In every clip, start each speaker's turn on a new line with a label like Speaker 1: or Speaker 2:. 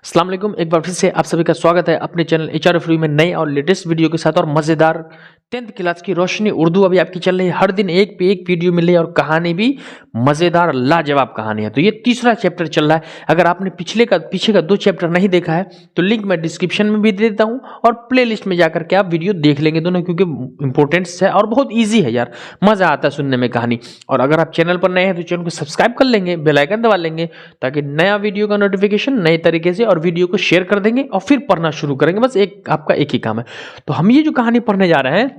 Speaker 1: अस्सलाम वालेकुम। एक बार फिर से आप सभी का स्वागत है अपने चैनल एचआर फ्री में नए और लेटेस्ट वीडियो के साथ और मज़ेदार 10th क्लास की रोशनी उर्दू अभी आपकी चल रही है। हर दिन एक पे एक वीडियो मिल रही है और कहानी भी मज़ेदार लाजवाब कहानी है। तो ये तीसरा चैप्टर चल रहा है। अगर आपने पीछे का 2 चैप्टर नहीं देखा है तो लिंक मैं डिस्क्रिप्शन में भी दे देता हूँ और प्ले लिस्ट में जाकर के आप वीडियो देख लेंगे दोनों, क्योंकि इंपॉर्टेंस है और बहुत ईजी है यार, मज़ा आता है सुनने में कहानी। और अगर आप चैनल पर नए हैं तो चैनल को सब्सक्राइब कर लेंगे, बेल आइकन दबा लेंगे ताकि नया वीडियो का नोटिफिकेशन नए तरीके से, और वीडियो को शेयर कर देंगे और फिर पढ़ना शुरू करेंगे। बस आपका एक ही काम है। तो हम ये जो कहानी पढ़ने जा रहे हैं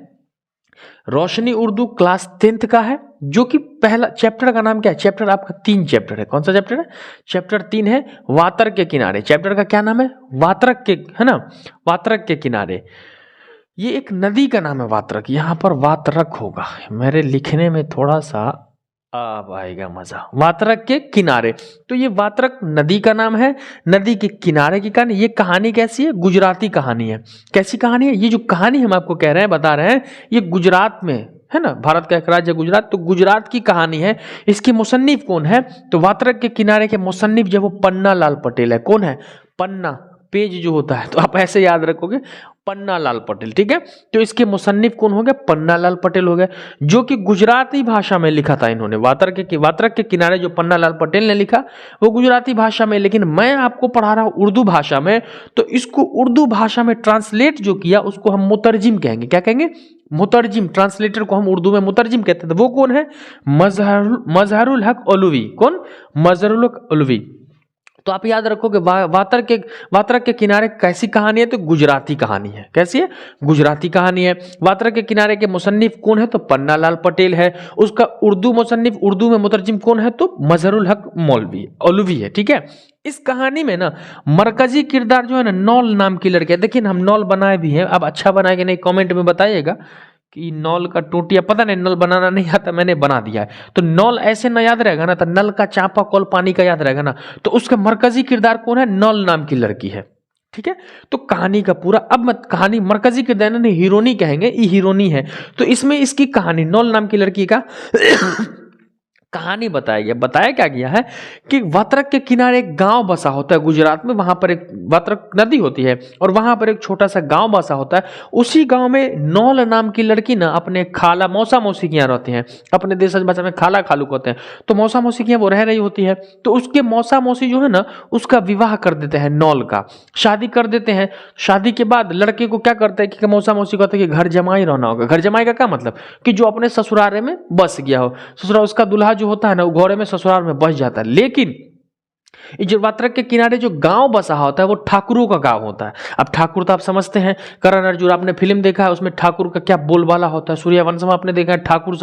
Speaker 1: रोशनी उर्दू क्लास 10th का है, जो कि पहला चैप्टर का नाम क्या है? चैप्टर आपका 3 चैप्टर है। कौन सा चैप्टर है? चैप्टर 3 है वात्रक के किनारे। चैप्टर का क्या नाम है? वात्रक के, है ना, वात्रक के किनारे। ये एक नदी का नाम है वात्रक, यहां पर वात्रक होगा। मेरे लिखने में थोड़ा सा अब आएगा मजा। वात्रक के किनारे, तो ये वात्रक नदी का नाम है, नदी के किनारे की कहानी। ये कहानी कैसी है? गुजराती कहानी है। कैसी कहानी है? ये जो कहानी हम आपको कह रहे हैं, बता रहे हैं, ये गुजरात में है ना, भारत का एक राज्य गुजरात, तो गुजरात की कहानी है। इसके मुसन्निफ कौन है? तो वात्रक के किनारे के मुसन्निफ जो वो पन्ना लाल पटेल है। कौन है? पन्ना, पेज जो होता है, तो आप ऐसे याद रखोगे, पन्ना लाल पटेल। ठीक है, तो इसके मुसन्निफ कौन हो गए? पन्ना लाल पटेल हो गए, जो कि गुजराती भाषा में लिखा था इन्होंने। वात्रक के किनारे जो पन्ना लाल पटेल ने लिखा वो गुजराती भाषा में, लेकिन मैं आपको पढ़ा रहा हूं उर्दू भाषा में, तो इसको उर्दू भाषा में ट्रांसलेट जो किया उसको हम मुतरजिम कहेंगे। क्या कहेंगे? मुतरजिम। ट्रांसलेटर को हम उर्दू में मुतरजिम कहते थे। वो कौन है? मजहरुल हक ओलवी। कौन? मजहरुल हक ओलवी। तो आप याद रखोगे वात्रक के किनारे कैसी कहानी है? तो गुजराती कहानी है। कैसी है? गुजराती कहानी है। वात्रक के किनारे के मुसन्निफ कौन है? तो पन्ना लाल पटेल है। उसका उर्दू मुसन्निफ, उर्दू में मुतरजिम कौन है? तो मजहरुल हक मौलवी ओलवी है। ठीक है, इस कहानी में ना मरकजी किरदार जो है ना, नौल नाम की लड़की है। देखिए हम नौल बनाए भी हैं, अब अच्छा बनाए कि नहीं कमेंट में बताइएगा कि नौल का टोटिया, पता नहीं, नल बनाना नहीं आता, मैंने बना दिया है। तो नौल ऐसे ना याद रहेगा ना, तो नल का चापा कॉल पानी का याद रहेगा ना। तो उसका मरकजी किरदार कौन है? नौल नाम की लड़की है। ठीक है, तो कहानी का पूरा, अब मत कहानी मरकजी किरदार नहीं, हीरोनी कहेंगे, ये हीरोनी है। तो इसमें इसकी कहानी नौल नाम की लड़की का कहानी बताया क्या गया है कि वात्रक के किनारे एक गांव बसा होता है गुजरात में। वहां पर एक वात्रक नदी होती है और वहां पर एक छोटा सा गांव बसा होता है। उसी गांव में नौल नाम की लड़की ना अपने खाला मौसा मौसी के यहाँ रहती हैं। अपने देश भाषा में खाला खालू कहते हैं। तो मौसा मौसी के यहाँ वो रह रही होती है, तो उसके मौसा मौसी जो है ना, उसका विवाह कर देते हैं, नौल का शादी कर देते हैं। शादी के बाद लड़के को क्या करते हैं कि मौसा मौसी कहते हैं कि घर जमाई रहना होगा। घर जमाई का क्या मतलब? कि जो अपने ससुराल में बस गया हो, ससुराल उसका दूल्हा जो होता है ना, वो घोड़े में ससुराल में बस जाता है। लेकिन जो वात्रक के किनारे जो गांव बसा होता है वो ठाकुरों का गांव होता है। अब ठाकुर तो आप समझते हैं, करण अर्जुन आपने फिल्म देखा है, उसमें ठाकुर का क्या बोलबाला होता है। सूर्यवंशम आपने देखा है, ठाकुर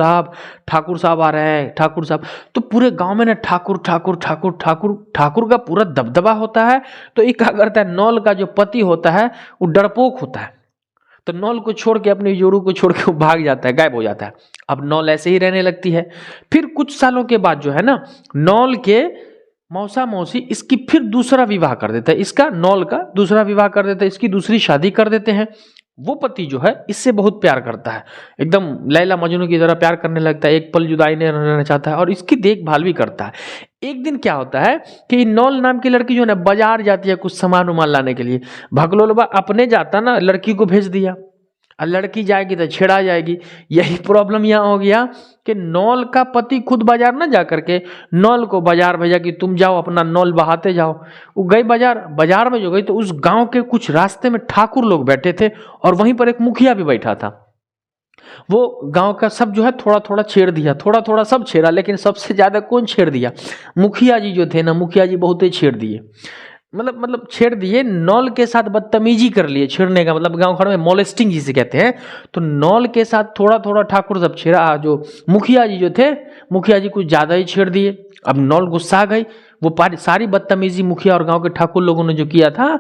Speaker 1: साहब आ रहे हैं, ठाकुर साहब। तो पूरे गांव में ना ठाकुर ठाकुर ठाकुर ठाकुर ठाकुर का पूरा दबदबा होता है। तो ये क्या करता है, नौल का जो पति होता है वो डरपोक होता है। तो नौल को छोड़ के, अपने जोरू को छोड़ के वो भाग जाता है, गायब हो जाता है। अब नौल ऐसे ही रहने लगती है। फिर कुछ सालों के बाद जो है ना, नौल के मौसा मौसी इसकी फिर दूसरा विवाह कर देता है। इसका, नौल का दूसरा विवाह कर देता है, इसकी दूसरी शादी कर देते हैं। वो पति जो है इससे बहुत प्यार करता है, एकदम लैला मजनू की तरह प्यार करने लगता है, एक पल जुदाई नहीं रहना चाहता है और इसकी देखभाल भी करता है। एक दिन क्या होता है कि नौल नाम की लड़की जो है ना, बाजार जाती है कुछ सामान उमान लाने के लिए। भगलोलबा अपने जाता ना, लड़की को भेज दिया, और लड़की जाएगी तो छेड़ा जाएगी। यही प्रॉब्लम यहाँ हो गया कि नौल का पति खुद बाजार ना जा करके नौल को बाजार भेजा कि तुम जाओ अपना नौल बहाते जाओ। वो गई बाजार में जो गई, तो उस गांव के कुछ रास्ते में ठाकुर लोग बैठे थे और वहीं पर एक मुखिया भी बैठा था। वो गांव का सब जो है थोड़ा थोड़ा छेड़ दिया, थोड़ा थोड़ा सब छेड़ा, लेकिन सबसे ज्यादा कौन छेड़ दिया? मुखिया जी जो थे ना, मुखिया जी बहुत ही छेड़ दिए। मतलब छेड़ दिए, नौल के साथ बदतमीजी कर लिए। छेड़ने का मतलब गांव खड़ में मॉलेस्टिंग जिसे कहते हैं। तो नौल के साथ थोड़ा थोड़ा ठाकुर सब छेड़ा, जो मुखिया जी जो थे, मुखिया जी कुछ ज्यादा ही छेड़ दिए। अब नौल गुस्सा गई, वो सारी बदतमीजी मुखिया और गांव के ठाकुर लोगों ने जो किया था,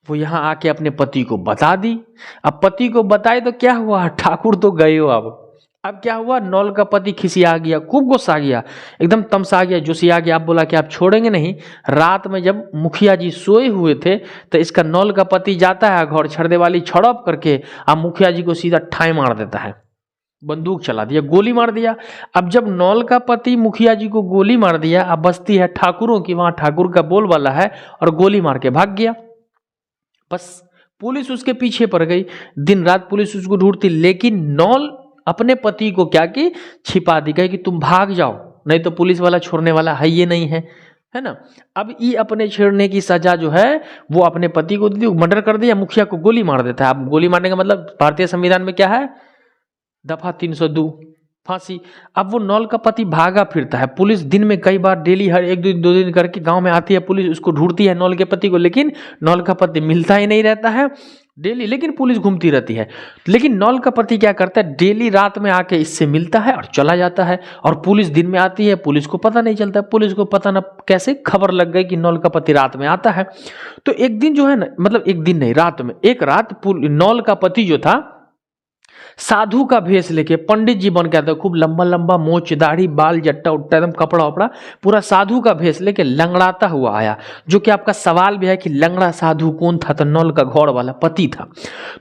Speaker 1: वो यहाँ आके अपने पति को बता दी। अब पति को बताए तो क्या हुआ, ठाकुर तो गए हो। अब क्या हुआ, नौल का पति खिसिया गया, खूब गुस्सा गया, एकदम तमसा गया, जोशिया गया। आप बोला कि आप छोड़ेंगे नहीं। रात में जब मुखिया जी सोए हुए थे, तो इसका नौल का पति जाता है घर, छड़दे वाली छड़प करके अब मुखिया जी को सीधा ठाई मार देता है। बंदूक चला दिया, गोली मार दिया। अब जब नौल का पति मुखिया जी को गोली मार दिया, अब बस्ती है ठाकुरों की, वहां ठाकुर का बोलबाला है और गोली मार के भाग गया। बस पुलिस उसके पीछे पड़ गई, दिन रात पुलिस उसको ढूंढती, लेकिन नौल अपने पति को क्या की, छिपा दी, कहे कि तुम भाग जाओ, नहीं तो पुलिस वाला छोड़ने वाला है ये नहीं है ना। अब ये अपने छेड़ने की सजा जो है वो अपने पति को दी, मर्डर कर दिया, मुखिया को गोली मार देता है। अब गोली मारने का मतलब भारतीय संविधान में क्या है, दफा 302 फांसी। अब वो नौल का पति भागा फिरता है, पुलिस दिन में कई बार डेली हर एक दो दिन करके गांव में आती है, पुलिस उसको ढूंढती है नौल के पति को, लेकिन नौल का पति मिलता ही नहीं रहता है डेली, लेकिन पुलिस घूमती रहती है। लेकिन नौल का पति क्या करता है, डेली रात में आके इससे मिलता है और चला जाता है, और पुलिस दिन में आती है, पुलिस को पता नहीं चलता, पुलिस को पता ना कैसे खबर लग गई कि नौल का पति रात में आता है। तो एक दिन जो है ना, मतलब एक दिन नहीं, रात में, एक रात नौल का पति जो था साधु का भेष लेके, पंडित जी बन के आता, खूब लंबा लंबा मोच दाढ़ी बाल जट्टा उट्टा एकदम कपड़ा वपड़ा पूरा साधु का भेष लेके लंगड़ाता हुआ आया। जो कि आपका सवाल भी है कि लंगड़ा साधु कौन था, तो नौल का घोड़ वाला पति था।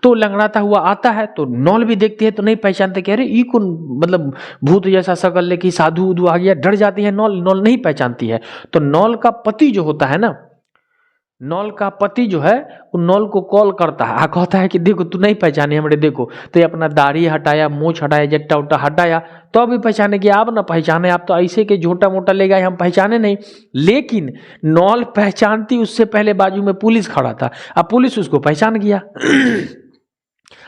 Speaker 1: तो लंगड़ाता हुआ आता है, तो नौल भी देखती है तो नहीं पहचानते, कह रहे ये कौन, मतलब भूत जैसा शकल लेके साधु उधु आ गया, डर जाती है नौल नहीं पहचानती है। तो नौल का पति जो होता है ना, नौल का पति जो है वो नौल को कॉल करता है, कहता है कि देखो तू नहीं पहचाने हमरे, देखो तो ये अपना दाढ़ी हटाया, मूछ हटाया, जट्टा उट्टा हटाया, तो अभी पहचाने कि आप ना पहचाने, आप तो ऐसे के झोटा मोटा ले गए, हम पहचाने नहीं। लेकिन नौल पहचानती उससे पहले बाजू में पुलिस खड़ा था, अब पुलिस उसको पहचान गया।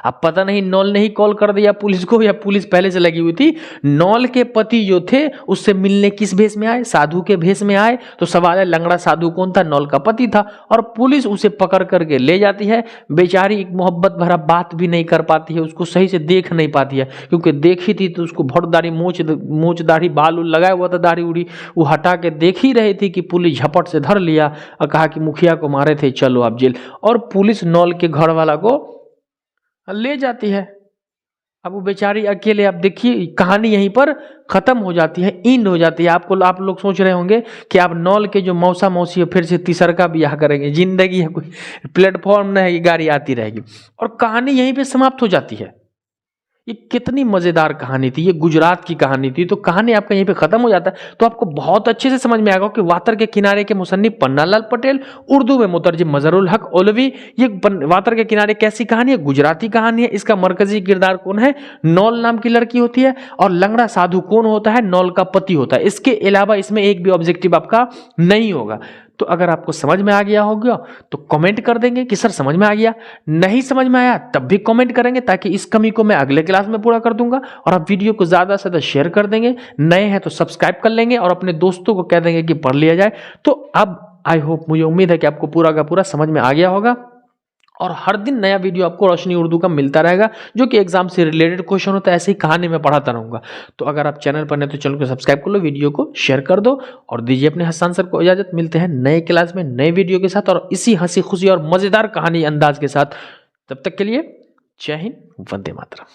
Speaker 1: अब पता नहीं नौल ने ही कॉल कर दिया पुलिस को या पुलिस पहले से लगी हुई थी। नौल के पति जो थे उससे मिलने किस भेष में आए, साधु के भेष में आए। तो सवाल है लंगड़ा साधु कौन था, नौल का पति था, और पुलिस उसे पकड़ करके ले जाती है। बेचारी एक मोहब्बत भरा बात भी नहीं कर पाती है, उसको सही से देख नहीं पाती है, क्योंकि देखी थी तो उसको भर दाढ़ी मूछ दाढ़ी बाल उल लगाया हुआ था, दाढ़ी उड़ी वो हटा के देख ही रही थी कि पुलिस झपट से धर लिया और कहा कि मुखिया को मारे थे, चलो आप जेल। और पुलिस नौल के घर वाला को ले जाती है। अब वो बेचारी अकेले, आप देखिए कहानी यहीं पर खत्म हो जाती है, इंड हो जाती है। आप लोग सोच रहे होंगे कि आप नौल के जो मौसा मौसी फिर से तीसरका ब्याह करेंगे, जिंदगी है कोई प्लेटफॉर्म नहीं, गाड़ी आती रहेगी, और कहानी यहीं पे समाप्त हो जाती है। ये कितनी मजेदार कहानी थी, ये गुजरात की कहानी थी। तो कहानी आपका यहीं पे खत्म हो जाता है। तो आपको बहुत अच्छे से समझ में आएगा कि वातर के किनारे के मुसन्निफ पन्नालाल पटेल, उर्दू में मुतरजिम मजहरुल हक ओलवी, ये वातर के किनारे कैसी कहानी है, गुजराती कहानी है। इसका मरकजी किरदार कौन है, नौल नाम की लड़की होती है, और लंगड़ा साधु कौन होता है, नौल का पति होता है। इसके अलावा इसमें एक भी ऑब्जेक्टिव आपका नहीं होगा। तो अगर आपको समझ में आ गया होगा तो कमेंट कर देंगे कि सर समझ में आ गया, नहीं समझ में आया तब भी कमेंट करेंगे, ताकि इस कमी को मैं अगले क्लास में पूरा कर दूंगा। और आप वीडियो को ज्यादा से ज्यादा शेयर कर देंगे, नए हैं तो सब्सक्राइब कर लेंगे और अपने दोस्तों को कह देंगे कि पढ़ लिया जाए। तो अब आई होप, मुझे उम्मीद है कि आपको पूरा का पूरा समझ में आ गया होगा, और हर दिन नया वीडियो आपको रोशनी उर्दू का मिलता रहेगा, जो कि एग्जाम से रिलेटेड क्वेश्चन होता है, ऐसे ही कहानी में पढ़ाता रहूंगा। तो अगर आप चैनल पर नए तो चैनल को सब्सक्राइब कर लो, वीडियो को शेयर कर दो, और दीजिए अपने हसन सर को इजाजत। मिलते हैं नए क्लास में नए वीडियो के साथ और इसी हंसी खुशी और मजेदार कहानी अंदाज के साथ। तब तक के लिए जय हिंद, वंदे मातरम।